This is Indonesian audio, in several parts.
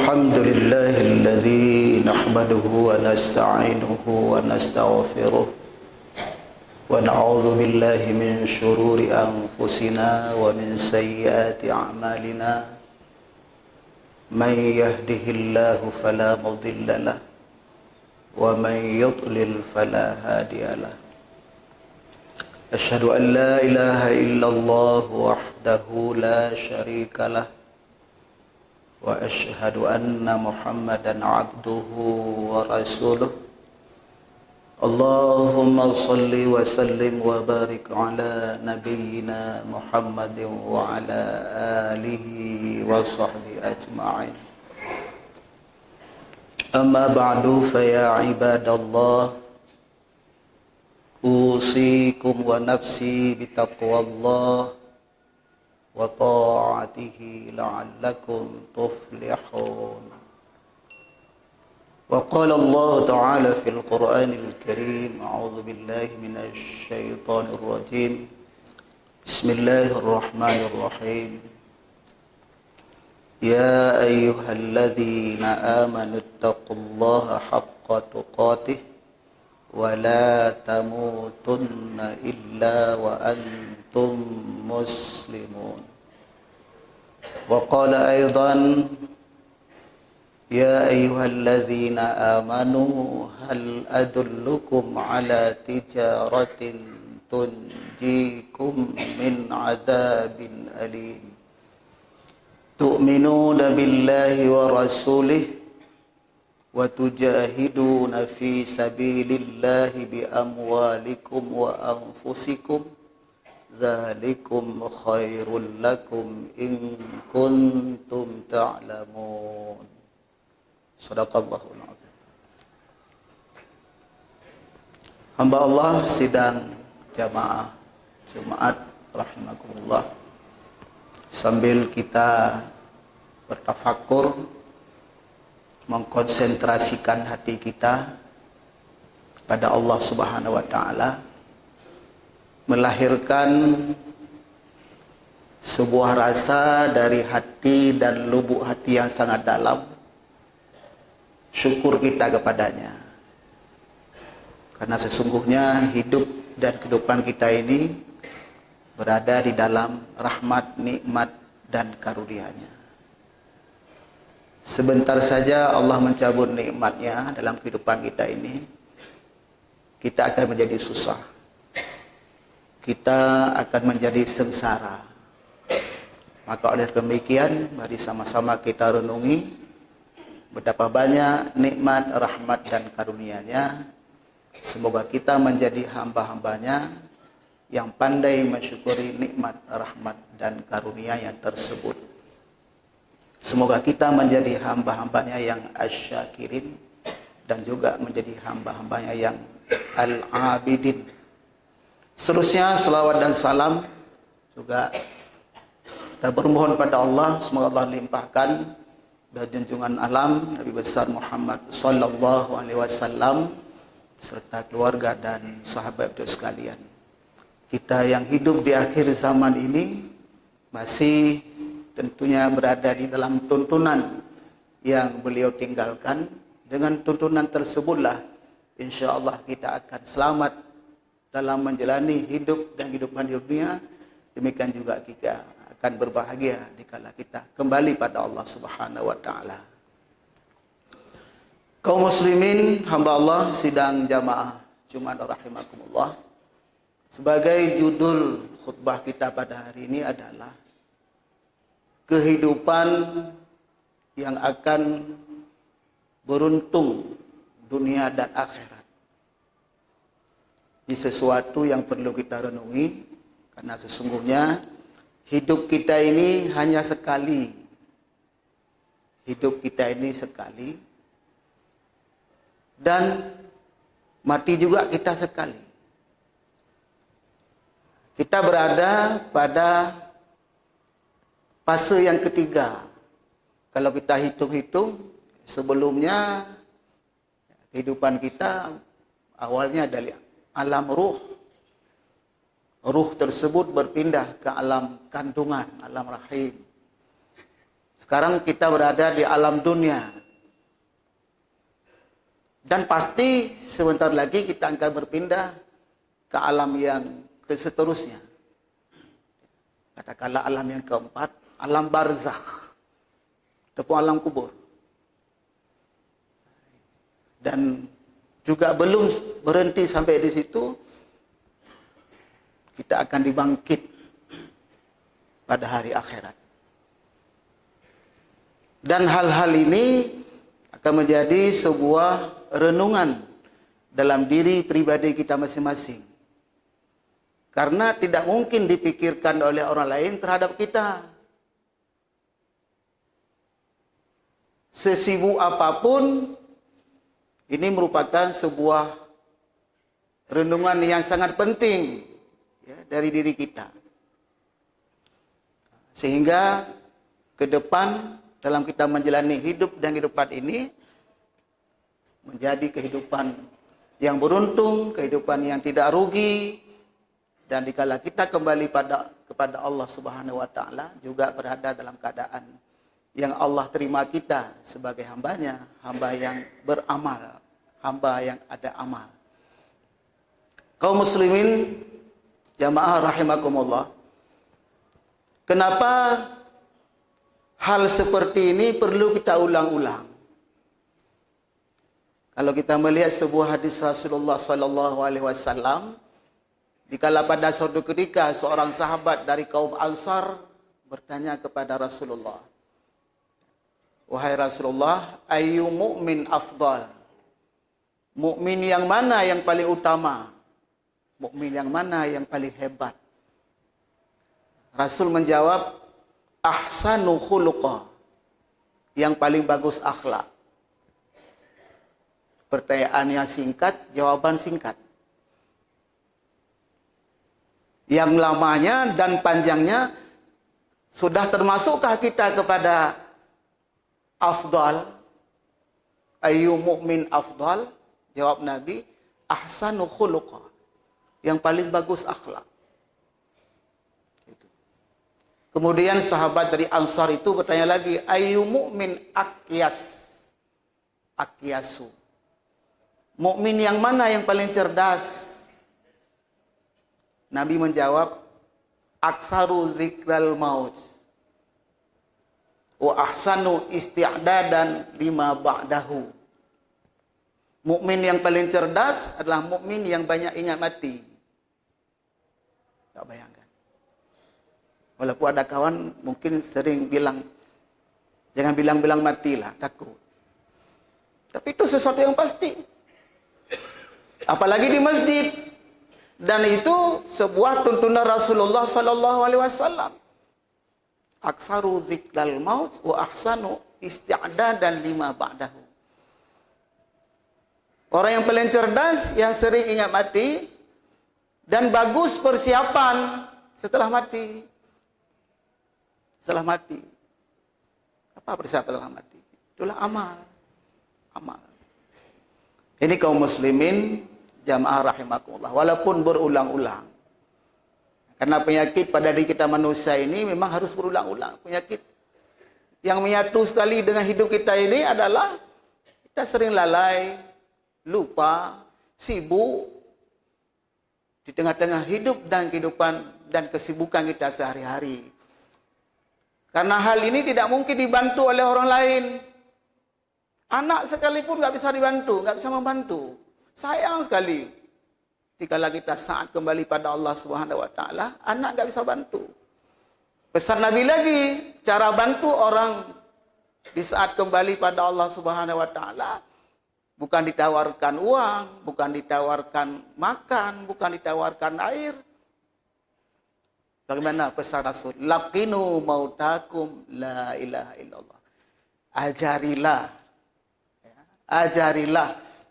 الحمد لله الذي نحمده ونستعينه ونستغفره ونعوذ بالله من شرور أنفسنا ومن سيئات أعمالنا من يهده الله فلا مضل له ومن يضلل فلا هادي له أشهد أن لا إله إلا الله وحده لا شريك له وأشهد أن محمدا عبده ورسوله اللهم صل وسلم وبارك على نبينا محمد وعلى آله وصحبه أجمعين أما بعد فيا عباد الله أوصيكم ونفسي بتقوى الله وطاعته لعلكم تفلحون. وقال الله تعالى في القرآن الكريم أعوذ بالله من الشيطان الرجيم بسم الله الرحمن الرحيم يا أيها الذين آمنوا اتقوا الله حق تقاته ولا تموتن إلا وأنتم مسلمون. وقال أيضا يا أيها الذين آمنوا هل أدلكم على تجارة تنجيكم من عذاب أليم تؤمنون بالله ورسوله وتجاهدون في سبيل الله بأموالكم وأنفسكم ذلكم خير لكم إن كنتم تعلمون. Sadaqallahul azim. Hamba Allah sidang jamaah Jumat rahimakumullah, sambil kita bertafakur mengkonsentrasikan hati kita pada Allah Subhanahu wa taala, melahirkan sebuah rasa dari hati dan lubuk hati yang sangat dalam, syukur kita kepadanya. Karena sesungguhnya hidup dan kehidupan kita ini berada di dalam rahmat, nikmat dan karunia-Nya. Sebentar saja Allah mencabut nikmatnya dalam kehidupan kita ini, kita akan menjadi susah, kita akan menjadi sengsara. Maka oleh demikian, mari sama-sama kita renungi betapa banyak nikmat, rahmat dan karunia-Nya. Semoga kita menjadi hamba-hambanya yang pandai mensyukuri nikmat, rahmat dan karunia yang tersebut. Semoga kita menjadi hamba-hambanya yang asyakirin dan juga menjadi hamba-hambanya yang al-abidin. Seterusnya selawat dan salam juga kita bermohon pada Allah, semoga Allah limpahkan dan junjungan alam Nabi besar Muhammad sallallahu alaihi wasallam serta keluarga dan sahabat itu sekalian. Kita yang hidup di akhir zaman ini masih tentunya berada di dalam tuntunan yang beliau tinggalkan. Dengan tuntunan tersebutlah insyaallah kita akan selamat dalam menjalani hidup dan kehidupan di dunia. Demikian juga kita akan berbahagia dikala kita kembali pada Allah Subhanahu wa taala. Kaum muslimin, hamba Allah sidang jamaah Jumat rahimakumullah. Sebagai judul khutbah kita pada hari ini adalah kehidupan yang akan beruntung dunia dan akhirat. Ini sesuatu yang perlu kita renungi, karena sesungguhnya hidup kita ini hanya sekali. Hidup kita ini sekali. Dan mati juga kita sekali. Kita berada pada fase yang ketiga. Kalau kita hitung-hitung, sebelumnya kehidupan kita awalnya dari alam ruh. Ruh tersebut berpindah ke alam kandungan, alam rahim. Sekarang kita berada di alam dunia. Dan pasti sebentar lagi kita akan berpindah ke alam yang seterusnya. Katakanlah alam yang keempat, alam barzakh. Ataupun alam kubur. Dan juga belum berhenti sampai di situ, kita akan dibangkit pada hari akhirat. Dan hal-hal ini akan menjadi sebuah renungan dalam diri pribadi kita masing-masing. Karena tidak mungkin dipikirkan oleh orang lain terhadap kita. Sesibuk apapun, ini merupakan sebuah renungan yang sangat penting ya, dari diri kita. Sehingga ke depan dalam kita menjalani hidup dan kehidupan ini menjadi kehidupan yang beruntung, kehidupan yang tidak rugi, dan dikala kita kembali kepada Allah Subhanahu wa taala juga berada dalam keadaan yang Allah terima kita sebagai hambanya, hamba yang beramal, hamba yang ada amal. Kaum muslimin jamaah rahimakumullah, kenapa hal seperti ini perlu kita ulang-ulang? Kalau kita melihat sebuah hadis Rasulullah sallallahu alaihi wasallam, dikala pada suatu ketika seorang sahabat dari kaum Ansar bertanya kepada Rasulullah, "Wahai Rasulullah, ayyu mu'min afdal?" Mukmin yang mana yang paling utama? Mukmin yang mana yang paling hebat? Rasul menjawab, ahsanu khuluqa, yang paling bagus akhlak. Pertanyaan yang singkat, jawaban singkat. Yang lamanya dan panjangnya, sudah termasukkah kita kepada afdal? Ayyu mu'min afdal? Jawab Nabi, ahsanu khuluqa, yang paling bagus akhlak. Kemudian sahabat dari Ansar itu bertanya lagi, ayyu mu'min akyas? Akyasu. Mukmin yang mana yang paling cerdas? Nabi menjawab, aksaru zikral maut wa ahsanu isti'dadan lima ba'dahu. Mukmin yang paling cerdas adalah mukmin yang banyak ingat mati. Tak bayangkan. Walaupun ada kawan mungkin sering bilang, jangan bilang-bilang matilah, takut. Tapi itu sesuatu yang pasti. Apalagi di masjid. Dan itu sebuah tuntunan Rasulullah sallallahu alaihi wasallam. Aksaru zikral maut wa ahsanu isti'dadan lima ba'dahu. Orang yang paling cerdas, yang sering ingat mati, dan bagus persiapan setelah mati. Setelah mati. Apa persiapan setelah mati? Itulah amal. Amal. Ini kaum muslimin, jamaah rahimakumullah, walaupun berulang-ulang. Karena penyakit pada diri kita manusia ini memang harus berulang-ulang. Penyakit yang menyatu sekali dengan hidup kita ini adalah kita sering lalai, lupa, sibuk di tengah-tengah hidup dan kehidupan dan kesibukan kita sehari-hari. Karena hal ini tidak mungkin dibantu oleh orang lain. Anak sekalipun nggak bisa dibantu, nggak bisa membantu. Sayang sekali. Dikala kita saat kembali pada Allah Subhanahu wa taala, anak nggak bisa bantu. Pesan Nabi lagi, cara bantu orang di saat kembali pada Allah Subhanahu wa taala bukan ditawarkan uang, bukan ditawarkan makan, bukan ditawarkan air. Bagaimana pesan Rasul? Laqinu mautakum la ilaha illallah. Ajarilah. Ajarilah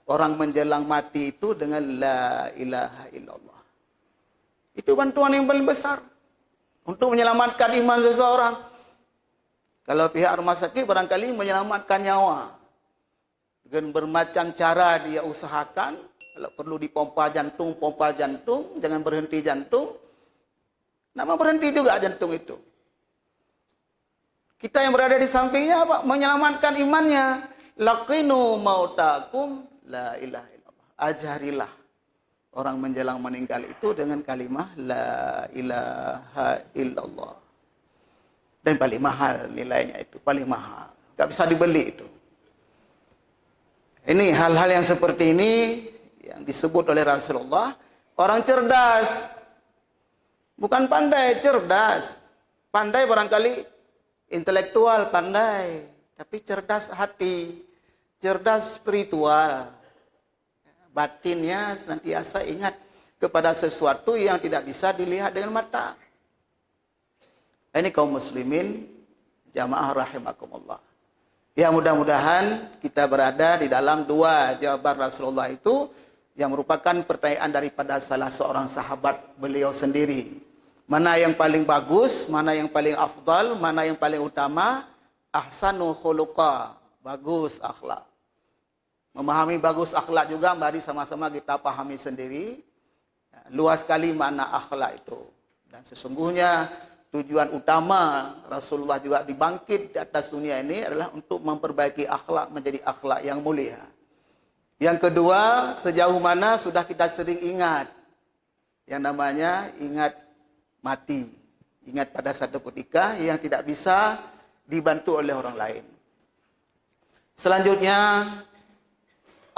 orang menjelang mati itu dengan la ilaha illallah. Itu bantuan yang paling besar untuk menyelamatkan iman seseorang. Kalau pihak rumah sakit barangkali menyelamatkan nyawa. Dengan bermacam cara dia usahakan. Kalau perlu dipompa jantung, jangan berhenti jantung. Nama berhenti juga jantung itu. Kita yang berada di sampingnya apa? Menyelamatkan imannya. Laqinu mautakum la ilaha illallah. Ajarilah orang menjelang meninggal itu dengan kalimah la ilaha illallah. Dan paling mahal nilainya itu, paling mahal. Gak bisa dibeli itu. Ini hal-hal yang seperti ini yang disebut oleh Rasulullah, orang cerdas. Bukan pandai, cerdas. Pandai barangkali intelektual, pandai. Tapi cerdas hati, cerdas spiritual. Batinnya senantiasa ingat kepada sesuatu yang tidak bisa dilihat dengan mata. Ini kaum muslimin, jamaah rahimakumullah. Ya mudah-mudahan kita berada di dalam dua jawaban Rasulullah itu yang merupakan pertanyaan daripada salah seorang sahabat beliau sendiri. Mana yang paling bagus, mana yang paling afdal, mana yang paling utama? Ahsanu khuluqa, bagus akhlak. Memahami bagus akhlak juga, mari sama-sama kita pahami sendiri. Luas sekali makna akhlak itu. Dan sesungguhnya tujuan utama Rasulullah juga dibangkit di atas dunia ini adalah untuk memperbaiki akhlak menjadi akhlak yang mulia. Yang kedua, sejauh mana sudah kita sering ingat yang namanya ingat mati. Ingat pada satu ketika yang tidak bisa dibantu oleh orang lain. Selanjutnya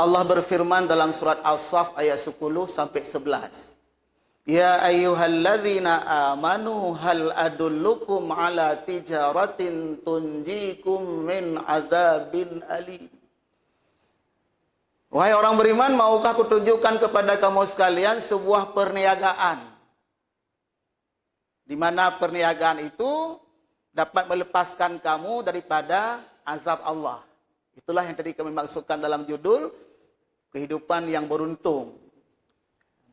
Allah berfirman dalam surat As-Saff ayat 10 sampai 11. Ya ayyuhalladzina amanu hal adullukum ala tijaratin tunjikum min azabin alim. Wahai orang beriman, maukah kutunjukkan kepada kamu sekalian sebuah perniagaan di mana perniagaan itu dapat melepaskan kamu daripada azab Allah. Itulah yang tadi kami maksudkan dalam judul kehidupan yang beruntung.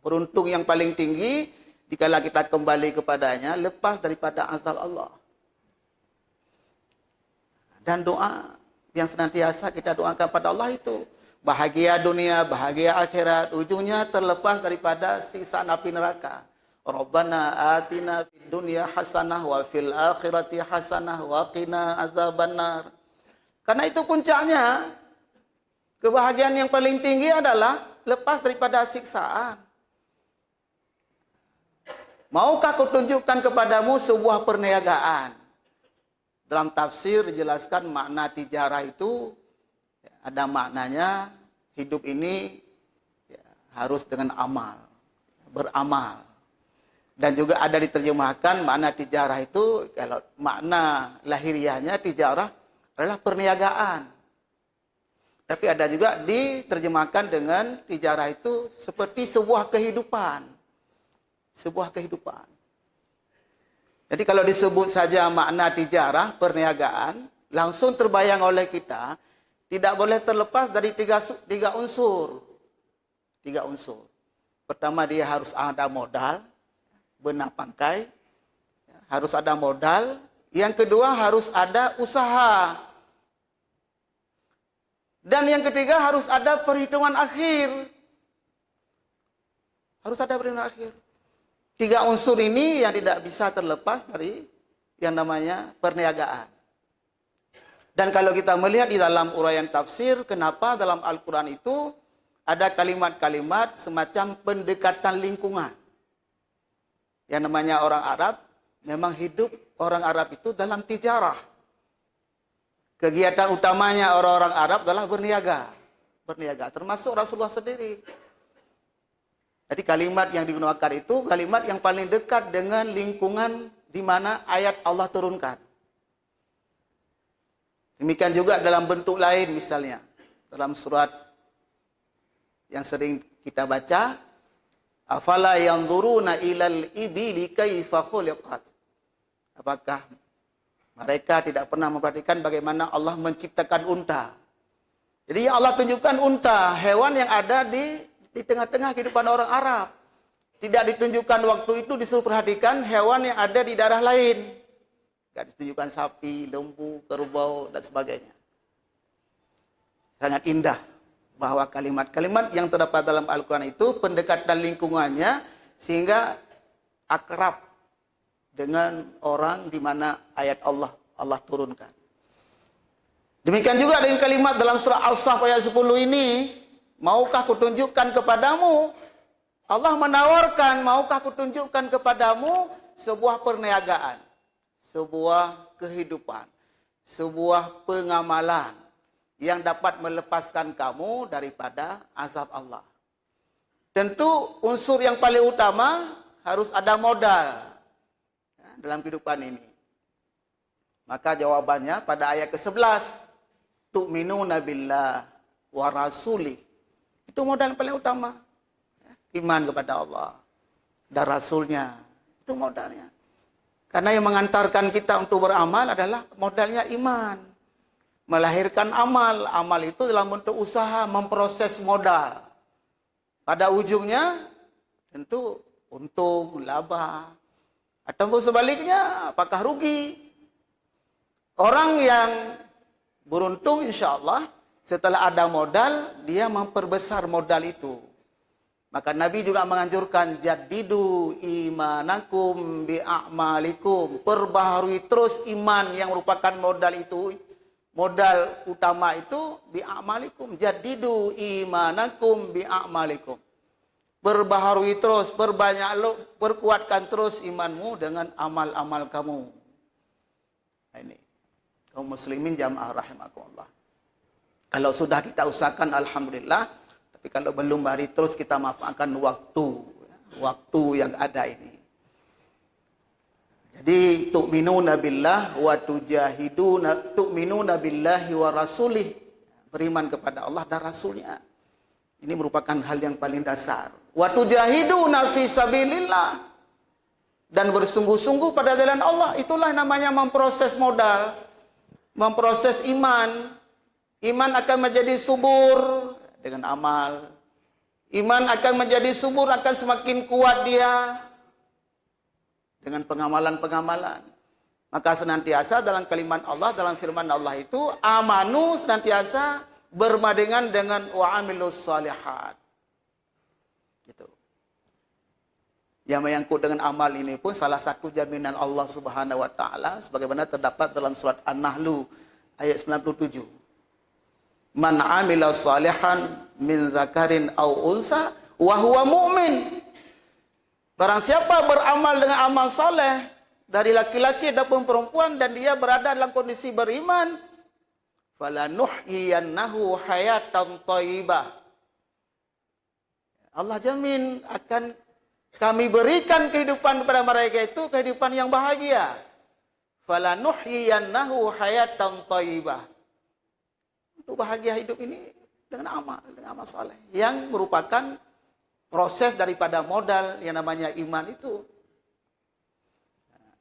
Beruntung yang paling tinggi dikala kita kembali kepadanya, lepas daripada azab Allah. Dan doa yang senantiasa kita doakan pada Allah itu bahagia dunia, bahagia akhirat, ujungnya terlepas daripada siksaan api neraka. Rabbana atina fid dunya hasanah wa fil akhirati hasanah wa qina azabannar. Karena itu puncaknya kebahagiaan yang paling tinggi adalah lepas daripada siksaan. Maukah kutunjukkan kepadamu sebuah perniagaan? Dalam tafsir dijelaskan makna tijarah itu ada maknanya hidup ini harus dengan amal, beramal. Dan juga ada diterjemahkan makna tijarah itu, kalau makna lahiriahnya tijarah adalah perniagaan. Tapi ada juga diterjemahkan dengan tijarah itu seperti sebuah kehidupan. Sebuah kehidupan. Jadi kalau disebut saja makna tijarah, perniagaan, langsung terbayang oleh kita, tidak boleh terlepas dari tiga unsur. Tiga unsur. Pertama, dia harus ada modal, benar pangkai, harus ada modal. Yang kedua, harus ada usaha. Dan yang ketiga, harus ada perhitungan akhir. Harus ada perhitungan akhir. Tiga unsur ini yang tidak bisa terlepas dari yang namanya perniagaan. Dan kalau kita melihat di dalam uraian tafsir, kenapa dalam Al-Quran itu ada kalimat-kalimat semacam pendekatan lingkungan. Yang namanya orang Arab, memang hidup orang Arab itu dalam tijarah. Kegiatan utamanya orang-orang Arab adalah berniaga. Berniaga, termasuk Rasulullah sendiri. Jadi kalimat yang digunakan itu kalimat yang paling dekat dengan lingkungan di mana ayat Allah turunkan. Demikian juga dalam bentuk lain misalnya. Dalam surat yang sering kita baca, afala yanzuruna ilal ibili kaifa khuliqat. Apakah mereka tidak pernah memperhatikan bagaimana Allah menciptakan unta? Jadi Allah tunjukkan unta, hewan yang ada di tengah-tengah kehidupan orang Arab. Tidak ditunjukkan waktu itu disuruh perhatikan hewan yang ada di daerah lain. Tidak ditunjukkan sapi, lembu, kerbau, dan sebagainya. Sangat indah bahwa kalimat-kalimat yang terdapat dalam Al-Quran itu pendekatan lingkungannya sehingga akrab dengan orang di mana ayat Allah Allah turunkan. Demikian juga dengan kalimat dalam surah Al-Saff ayat 10 ini, maukah kutunjukkan kepadamu, Allah menawarkan, maukah kutunjukkan kepadamu sebuah perniagaan, sebuah kehidupan, sebuah pengamalan yang dapat melepaskan kamu daripada azab Allah. Tentu unsur yang paling utama harus ada modal dalam kehidupan ini. Maka jawabannya pada ayat ke-11, tu'minuna billah wa rasulih. Itu modal yang paling utama. Iman kepada Allah dan Rasulnya. Itu modalnya. Karena yang mengantarkan kita untuk beramal adalah modalnya iman. Melahirkan amal. Amal itu dalam bentuk usaha, memproses modal. Pada ujungnya tentu untung, laba. Atau sebaliknya, apakah rugi? Orang yang beruntung insya Allah, setelah ada modal, dia memperbesar modal itu. Maka Nabi juga menganjurkan, jadidu imanakum bi'a'malikum. Perbaharui terus iman yang merupakan modal itu. Modal utama itu bi'a'malikum. Jadidu imanakum bi'a'malikum. Perbaharui terus, perkuatkan terus imanmu dengan amal-amal kamu. Nah, ini kaum muslimin jamaah rahimakumullah. Kalau sudah kita usahakan alhamdulillah, tapi kalau belum mari terus kita manfaatkan waktu yang ada ini. Jadi tu'minuna billah wa tujahiduna, tu'minuna billahi wa rasulih, beriman kepada Allah dan Rasulnya. Ini merupakan hal yang paling dasar. Wa tujahiduna fi sabilillah, dan bersungguh-sungguh pada jalan Allah. Itulah namanya memproses modal, memproses iman. Iman akan menjadi subur dengan amal. Iman akan menjadi subur, akan semakin kuat dia dengan pengamalan-pengamalan. Maka senantiasa dalam kalimat Allah, dalam firman Allah itu, amanu senantiasa bermadengan dengan wa'amilus salihat. Gitu. Yang menyangkut dengan amal ini pun salah satu jaminan Allah Subhanahu wa taala sebagaimana terdapat dalam surat An-Nahl ayat 97. Man amila salihan min zakarin aw unsa wa huwa mu'min. Barang siapa beramal dengan amal saleh dari laki-laki ataupun perempuan dan dia berada dalam kondisi beriman, falanuhyiyannahu hayatan thayyibah. Allah jamin akan kami berikan kehidupan kepada mereka itu kehidupan yang bahagia. Falanuhyiyannahu hayatan thayyibah. Untuk bahagia hidup ini dengan amal saleh yang merupakan proses daripada modal yang namanya iman itu.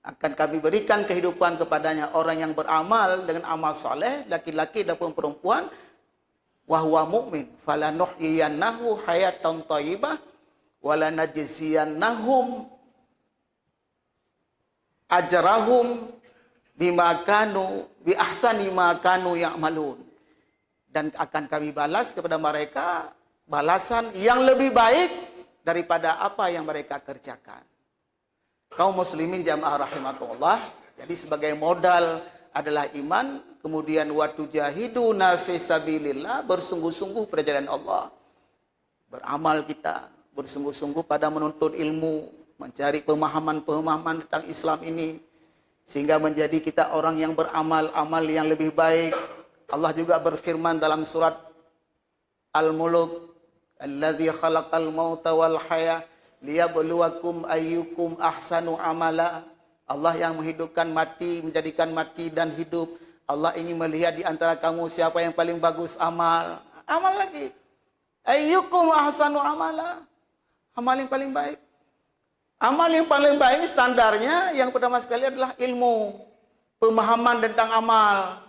Akan kami berikan kehidupan kepadanya orang yang beramal dengan amal saleh, laki-laki ataupun perempuan, wa huwa mu'min. Falanuhyiyannahu hayatan thayyibah wa lanajziyannahum ajrahum bima kanu bi ahsani ma kanu ya'malun. Dan akan kami balas kepada mereka balasan yang lebih baik daripada apa yang mereka kerjakan. Kaum muslimin jamaah rahimakumullah, jadi sebagai modal adalah iman, kemudian wa tujahiduna fi sabilillah, bersungguh-sungguh pada jalan Allah. Beramal kita, bersungguh-sungguh pada menuntut ilmu, mencari pemahaman-pemahaman tentang Islam ini, sehingga menjadi kita orang yang beramal-amal yang lebih baik. Allah juga berfirman dalam surat Al-Mulk, Allazi khalaqal mauta wal haya liyabluwakum ayyukum ahsanu amala. Allah yang menghidupkan mati, menjadikan mati dan hidup. Allah ingin melihat di antara kamu siapa yang paling bagus amal. Amal lagi. Ayyukum ahsanu amala. Amal yang paling baik. Amal yang paling baik standarnya yang pertama sekali adalah ilmu, pemahaman tentang amal.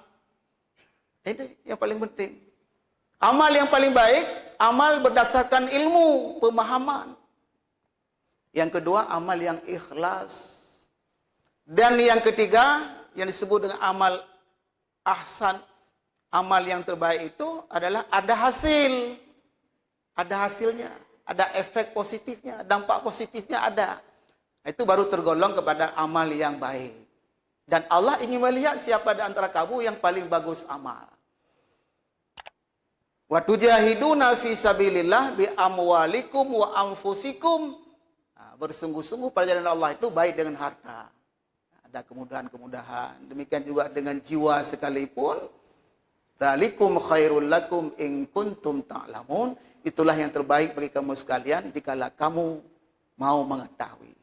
Ini yang paling penting. Amal yang paling baik, amal berdasarkan ilmu, pemahaman. Yang kedua, amal yang ikhlas. Dan yang ketiga, yang disebut dengan amal ahsan, amal yang terbaik itu adalah ada hasil. Ada hasilnya, ada efek positifnya, dampak positifnya ada. Itu baru tergolong kepada amal yang baik. Dan Allah ingin melihat siapa di antara kamu yang paling bagus amal. Wa tujahiduna fi sabilillah bi amwalikum wa anfusikum. Bersungguh-sungguh pada jalan Allah itu baik dengan harta. Ada kemudahan-kemudahan. Demikian juga dengan jiwa sekalipun. Dzalikum khairul lakum in kuntum ta'lamun. Itulah yang terbaik bagi kamu sekalian dikala kamu mau mengetahui.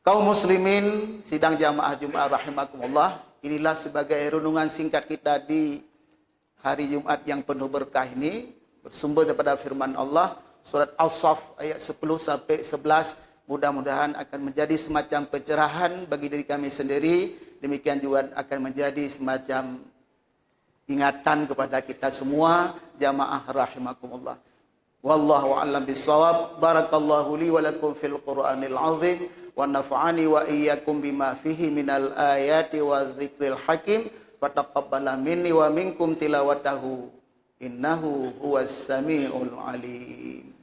Kaum muslimin, sidang jamaah Jumat rahimakumullah. Inilah sebagai renungan singkat kita di hari Jumat yang penuh berkah ini, bersumber daripada firman Allah surat As-Saff ayat 10 sampai 11. Mudah-mudahan akan menjadi semacam pencerahan bagi diri kami sendiri, demikian juga akan menjadi semacam ingatan kepada kita semua jamaah rahimakumullah. Wallahu a'lam bissawab. Barakallahu li wa lakum fil Qur'anil azim wa nafa'ani wa iyyakum bima fihi minal ayati wa dzikril hakim. Fataqabbala minni wa minkum tilawatahu innahu huwas samiul alim.